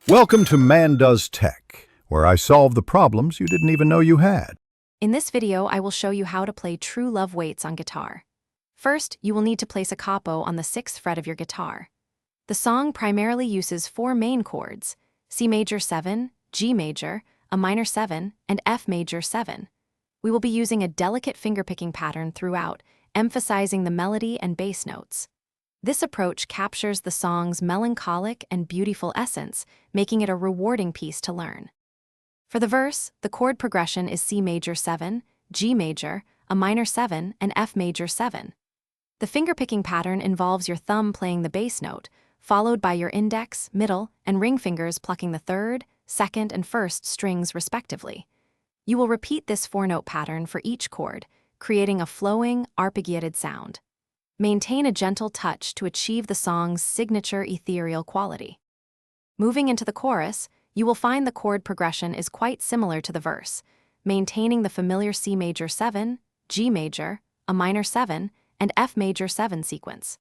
Welcome to Man Does Tech, where I solve the problems you didn't even know you had. In this video, I will show you how to play True Love Waits on guitar. First, you will need to place a capo on the 6th fret of your guitar. The song primarily uses 4 main chords: C major 7, G major, a minor 7, and F major 7. We will be using a delicate fingerpicking pattern throughout, emphasizing the melody and bass notes. This approach captures the song's melancholic and beautiful essence, making it a rewarding piece to learn. For the verse, the chord progression is C major 7, G major, a minor 7, and F major 7. The fingerpicking pattern involves your thumb playing the bass note, followed by your index, middle, and ring fingers plucking the 3rd, 2nd, and 1st strings respectively. You will repeat this 4-note pattern for each chord, creating a flowing, arpeggiated sound. Maintain a gentle touch to achieve the song's signature ethereal quality. Moving into the chorus, you will find the chord progression is quite similar to the verse, maintaining the familiar C major 7, G major, a minor 7, and F major 7 sequence.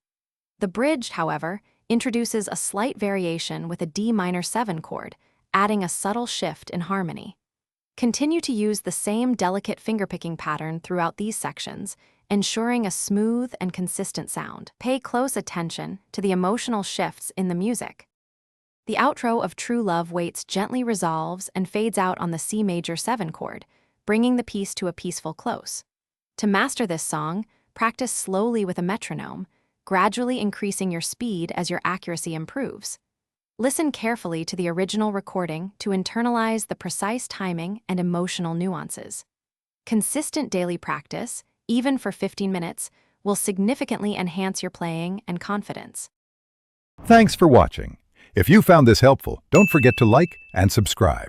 The bridge, however, introduces a slight variation with a D minor 7 chord, adding a subtle shift in harmony. Continue to use the same delicate fingerpicking pattern throughout these sections, ensuring a smooth and consistent sound. Pay close attention to the emotional shifts in the music. The outro of True Love Waits gently resolves and fades out on the C major 7 chord, bringing the piece to a peaceful close. To master this song, practice slowly with a metronome, gradually increasing your speed as your accuracy improves. Listen carefully to the original recording to internalize the precise timing and emotional nuances. Consistent daily practice, even for 15 minutes, will significantly enhance your playing and confidence. Thanks for watching. If you found this helpful, don't forget to like and subscribe.